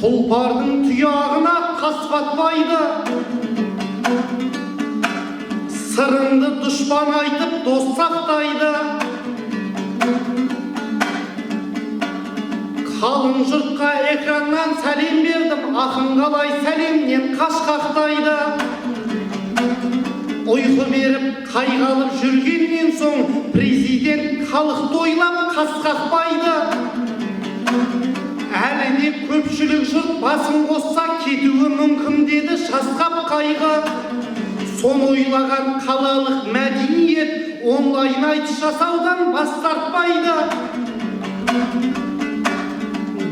Тұлпардың тұяғына тас батпайды, сырыңды дұшпан айтып дос сақтайды. Қалың жұртқа экраннан сәлем бердім, ақын қалай сәлемнен қашқақтайды. Ұйқы беріп қайғалып жүргеннен соң президент халықты ойлап қасқақпайды. Әлі де көпшілік жұрт басын қосса кетуі мүмкін деді шасқап қайғы. Соны ойлаған қалалық мәдениет онлайн айтыс жасаудан бас тартпайды.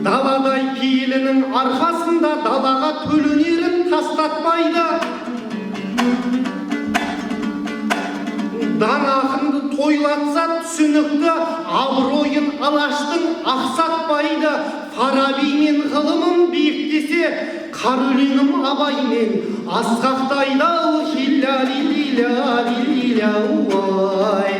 Даладай пейілінің арқасында далаға төленерін тастатпайды. Дана ақынды тойлатса түсінікті, абыройын алаштың ақсатпайды. Фараби мен ғылымым биіктесе, қар өлеңім абаймен асқақтайды. Хилля-лилля-лилля-лилля-уай.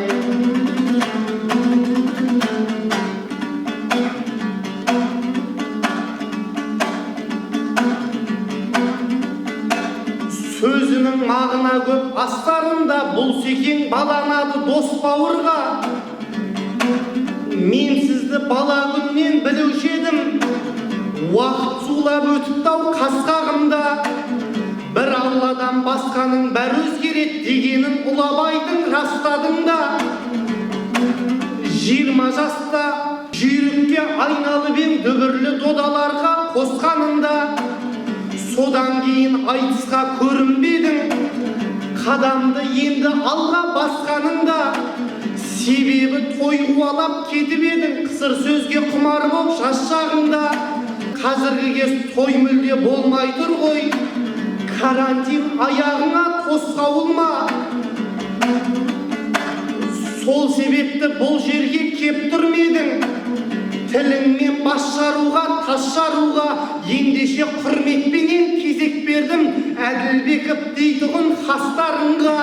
Сөзінің мағына көп астарында бұл секең баланады дос бауырға. Мен сізді бала күннен білуші едім, уақыт зулап өтіпті-ау қасқағымда. Бір алладан басқаның бәрі өзгереді дегенін ұлабайдың растадың да. 20 жаста жүйрікке айналып ең дүбірлі додаларға қосқанында. Содан кейін айтысқа көрінбедің, қадамды енді алға басқаныңда. Себебі той қуалап кетіп едің, қысыр сөзге құмар болып жас шағыңда. Қазіргі кез той мүлде болмай тұр ғой, карантин аяғыңа тосқауыл ма? Сол себепті бұл жерге кеп тұрмедың, тіліңмен бас жаруға, тас жаруға. Ендеше құрметпенен кезек бердім, Әділбеков дейтұғын хастарыңға.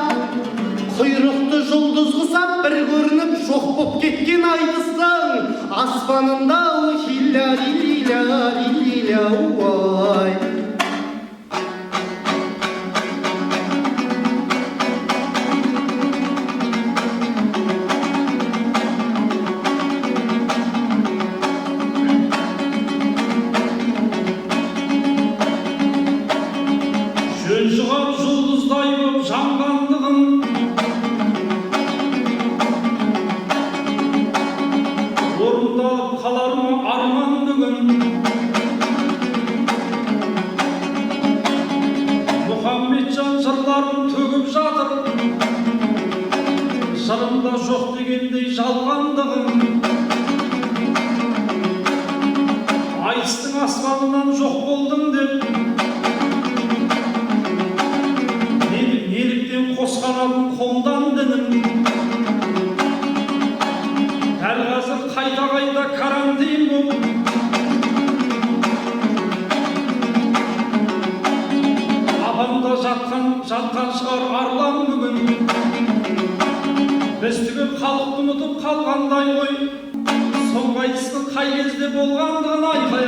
Құйрықты жұлдыз құсап бір көрініп жоқ боп кеткен айтыстың аспанында. Хилля-лилля-лилля-уай. Жөн шығар жұлдыздай боп жанғандығым, орындалып қалар ма арман бүгін. Мұхаммеджан жырларын төгіп жатыр, жырымда жоқ дегендей жалғандығым. Айтыстың аспанынан жоқ болдың деп, неліктен қосқанадың қолдан дінім. Дәл қазір қайта карантин бұл. Апамда жатқан шығар арлан бүгін. Біз түгел халықты ұмытып қалғандай ғой, соңғы айтыстың қай кезде болғандығын айқай.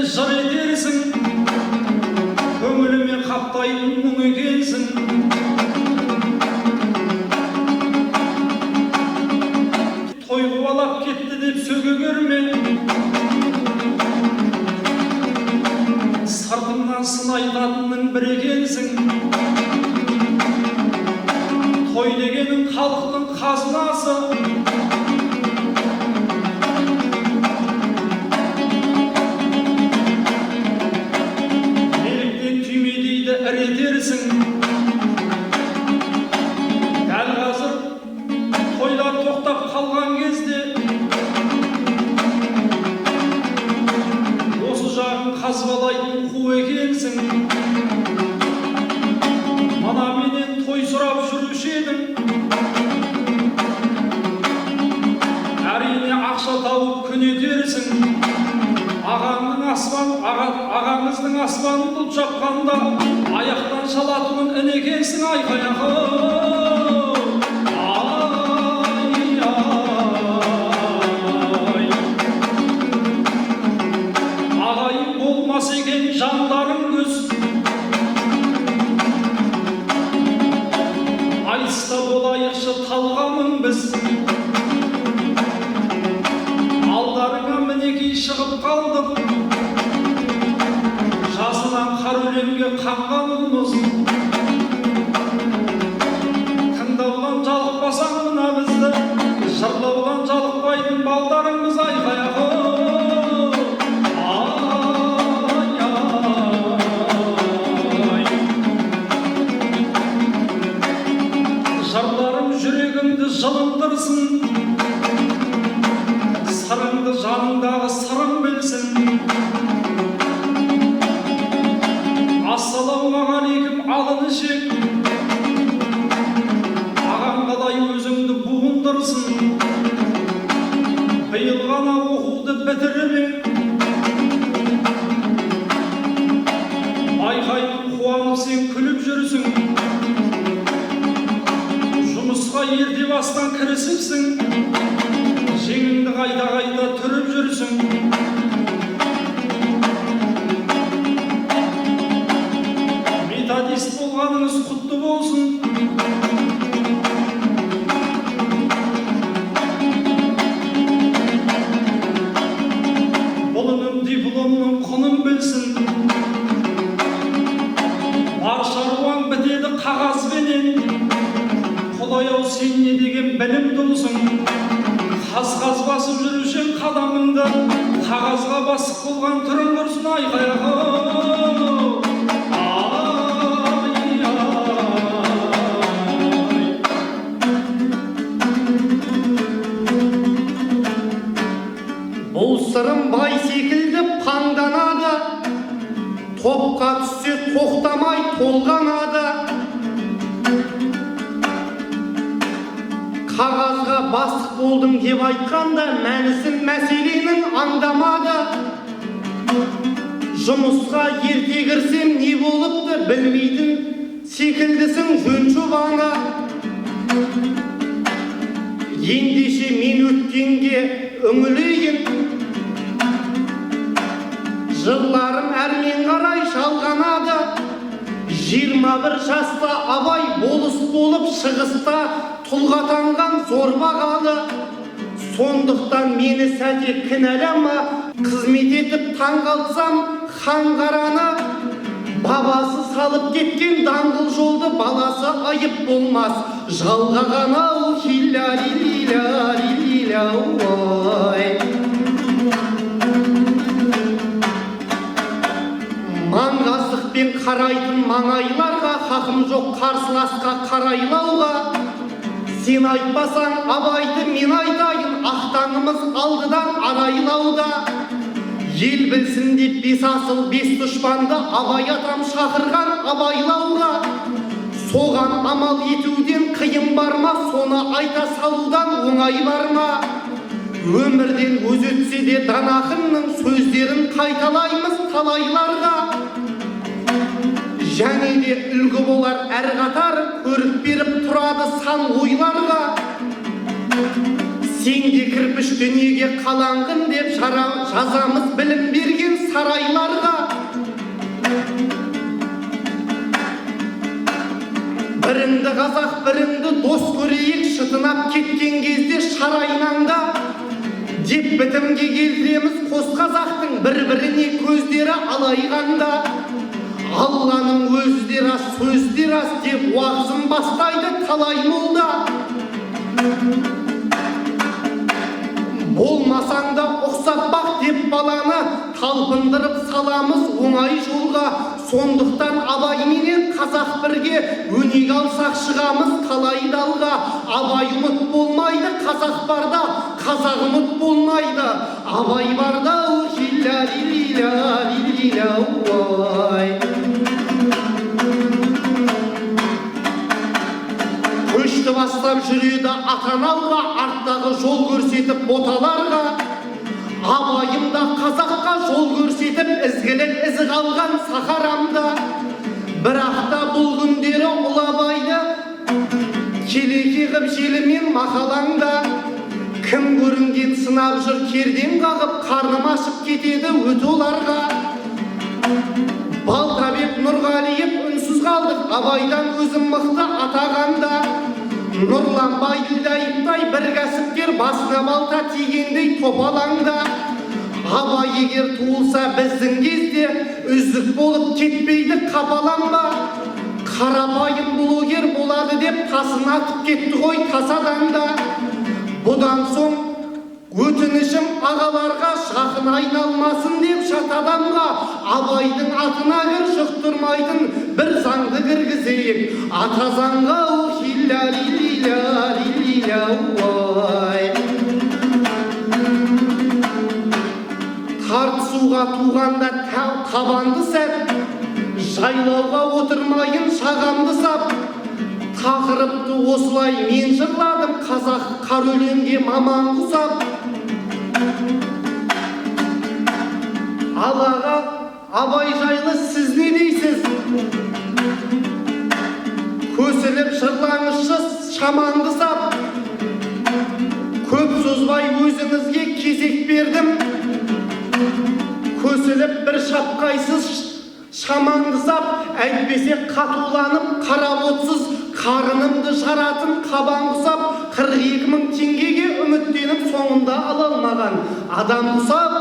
Жыр етерсің, көңіліме қаптайтын мұң екенсің. Той қуалап кетті деп сөге көрме, сыртыңнан сын айтатынның бір екенсің. Той дегенің халықтың қазынасы, етерсің. Дәл қазір тойлар тоқтап қалған кезде, осы жағын қазбалайтын қу екенсің. Мана менен той сұрап жүруші едің, әрине ақша тауып күн етерсің. Ағаңыздың аспанын бұлт жапқанда аяқтан шалатуын інекесің айқаяқы. Ағайын болмас екен жандарың көз, айыста болайықшы талғамын біз. Алдарыңа мінекей шығып қалдық, жасынан қар өлеңге қанған ұлмыз. Тыңдаудан жалықпасаң мына бізді, жырлаудан жалықпайтын балдарыңыз айқаяқы. Жырларым жүрегімді жылындырсын, сырыңды жаныңдағы сырың білсін. Ассалаумағалейкум алын ішек, ағаң қалай өзіңді буындырсын. Биыл ғана оқуды бітіріп ең, айқайын қуанып сен күліп жүрсің. Жұмысқа ерте бастан кірісіпсің, жеңіңді қайта-қайта түріп жүрсің. Методист болғаныңыз құтты болсын. Бұлының дипломның құнын білсін. Бар шаруаң бітеді қағазбенен. Құдай-ау сен не деген білім толысың. Қаз-қаз басып жүрушен қадамыңды, қағазға басып болған түрің көрсін айқаяқы. Бұл сырым бай секілді паңданады, топқа түссе тоқтамай толғанады. Қағазға бастық болдым деп айтқанда, мәнісін мәселенің аңдамады. Жұмысқа ерте кірсем не болыпты білмейтін секілдісің жөн жобаны. Ендеше мен өткенге үңілейін, жырларым әрмен қарай жалғанады. 21 жаста абай болыс болып шығыста тұлғатанған зор бағалы. Сондықтан мені сәте кінәлама, қызмет етіп таңғалсам хан қараны. Бабасы салып кеткен даңғыл жолды баласы айып болмас. Жалғаған ау хилля-лилля-лилля-ой. Маңғасықпен қарайтын маңайларға хақым жоқ қарсыласқа қарайлауға. Сен айтпасаң абайды мен айтайын, ақтаңымыз алдыдан арайлауда. Ел білсін деп бес асыл бес дұшпанды абай атам шақырған абайлауға. Соған амал етуден қиын бар ма, соны айта салудан оңай бар ма? Өмірден өз өтсе де дана ақынның сөздерін қайталаймыз талайларға. Және де үлгі болар әр қатар, көріп беріп тұрады сан ойларға. Сен де кірпіш дүниеге қаланғын деп жазамыз білім берген сарайларға. Біріңді қазақ, біріңді дос көрейік, шытынап кеткен кезде шарайнаңда. Деп бітімге келтіреміз қос қазақтың, бір-біріне көздері алайғанда. Алланың өзі де рас, сөзі де рас деп уағызын бастайды талай молда. Болмасаң да ұқсап бақ деп баланы, талпындырып саламыз оңай жолға. Сондықтан абай менен қазақ бірге, өнеге алсақ шығамыз талай далға. Абай ұмыт болмайды, қазақ барда, қазақ ұмыт болмайды. Абай барда хилля-лилля-лилля-ой. Көшті бастап жүреді атаналға, арттағы жол көрсетіп боталарға. Абайымда қазаққа жол көрсетіп, ізгілік ізі қалған сахарамда. Бірақ та бұл қилып желімен мақалаңда кім көрінген сынап жүр керден қағып қарным ашып кетеді өтоларға Балтабек Нұрғалиев үнсіз қалдық абайдан өзім мықты атағанда Нұрлан Байділдаевтай бір кәсіпкер басына балта тигендей топалаңда Абай егер туылса біздің кезде үздік болып кетпейді қапаланба Қарапайым блогер болады деп тасын атып кетті ғой тасадан да Бұдан соң өтінішім ағаларға жақын айналмасын деп жат адамға Абайдың атына кір жұқтырмайтын бір заңды кіргізейік ата заңға Тартысуға туғанда табанды сәт жайлауға отырмайын шағамды сап тақырыпты осылай мен жырладым қазақ қар өлеңге маман құсап Аллаға Абай жайлы сіз не дейсіз көсіліп жырлаңызшы шаманды сап көп созбай өзіңізге кезек бердім көсіліп бір шапқайсыз шаманды сап әйтпесе қатуланып қарап отсыз қарынымды жаратын қабан құсап 42 000 теңгеге үміттеніп соңында ала алмаған адам құсап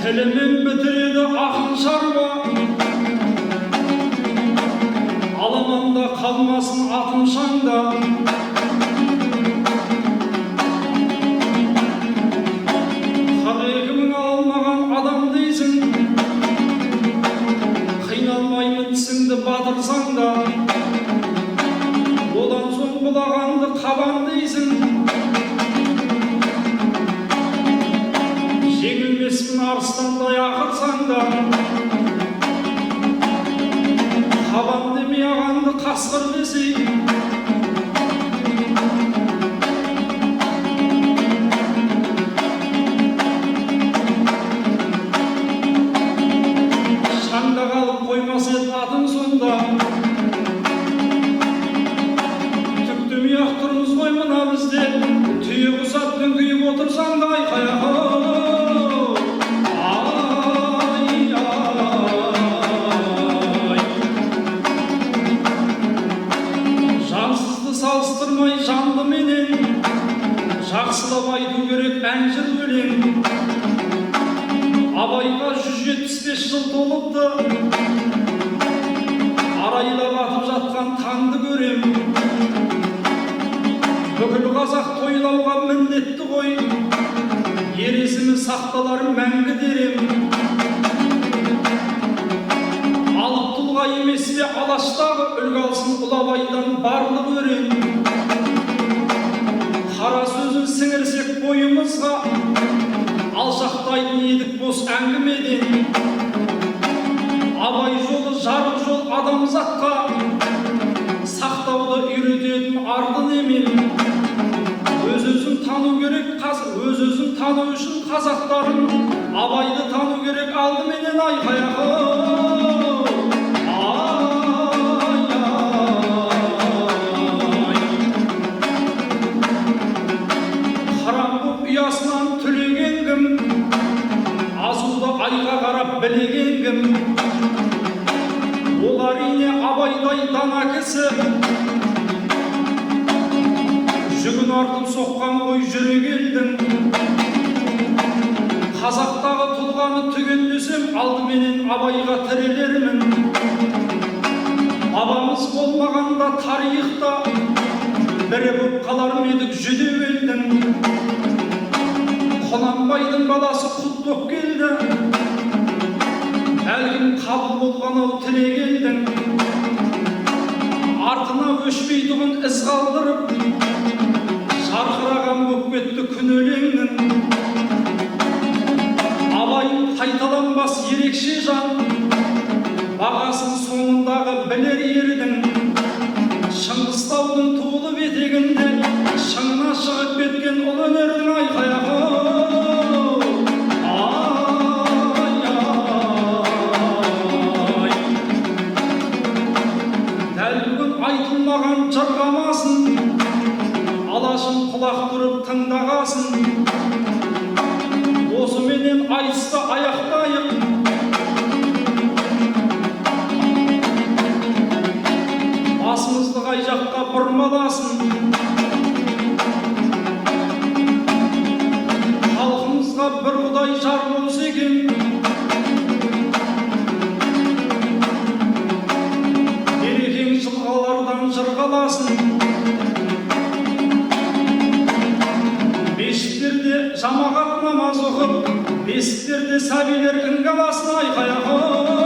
тілімен бітіреді ақын шаруа аламанда қалмасын атым шаңда қырық 2 000 алмаған адам дейсің қиналмаймын тісіңді батырсаң да одан соң бұлағанды қабан дейсің жеңілмеспін арыстандай ақырсаң да қабан демей ағанды қасқыр десей шаңда қалып қоймас еді атың сонда түктемей ақ тұрмыз ғой мына бізде түйе құсап дүңкиіп отырсаң да айқай салыстырмай жанды менен жақсылап айту керек ән жыр өлең Абайға 175 жыл толыпты арайлап атып жатқан таңды көрем бүкіл қазақ тойлауға міндетті ғой ер есімі сақталар мәңгі дерем алып тұлға емес пе алаштағы үлгі алсын ұлы Абайдан барлық өрен қара сөзін сіңірсек бойымызға алшақтайтын едік бос әңгімеден Абай жолы жарық жол адамзатқа сақтауды үйрететін ардың емен өз-өзін тану керек өз-өзін тану үшін қазақтарын Абайды тану керек алдыменен айқай ұясынан түлеген кім азуды айға қарап білеген кім ол әрине Абайдай дана кісі жүгін артып соққан ғой жүрек елдің қазақтағы тұлғаны түгендесем алдыменен Абайға тірелермін бабамыз болмағанда тарихта бірі боп қалар ма едік жүдеу елдің Құнанбайдың баласы құт боп келді бәлкім қабыл болған-ау тілек елдің артына өшпейтұғын із қалдырып жарқыраған боп кетті күн өлеңнің Абайын қайталанбас ерекше жан бағасын соңындағы білер ердің Шыңғыстаудың туылып етегінде шың айтылмаған жырғамасын, алашым құлақ тұрып тыңдағасын. Осыменен айтысты аяқтайық. Басымызды қай жаққа бұрмаласын. Халқымызға бір құдай жар болса екен. Берекең жылғалардан жырғаласын. Мешіттерде жамағат намаз оқып, бесіктерде сәбилер іңгәласын айқай-ақ.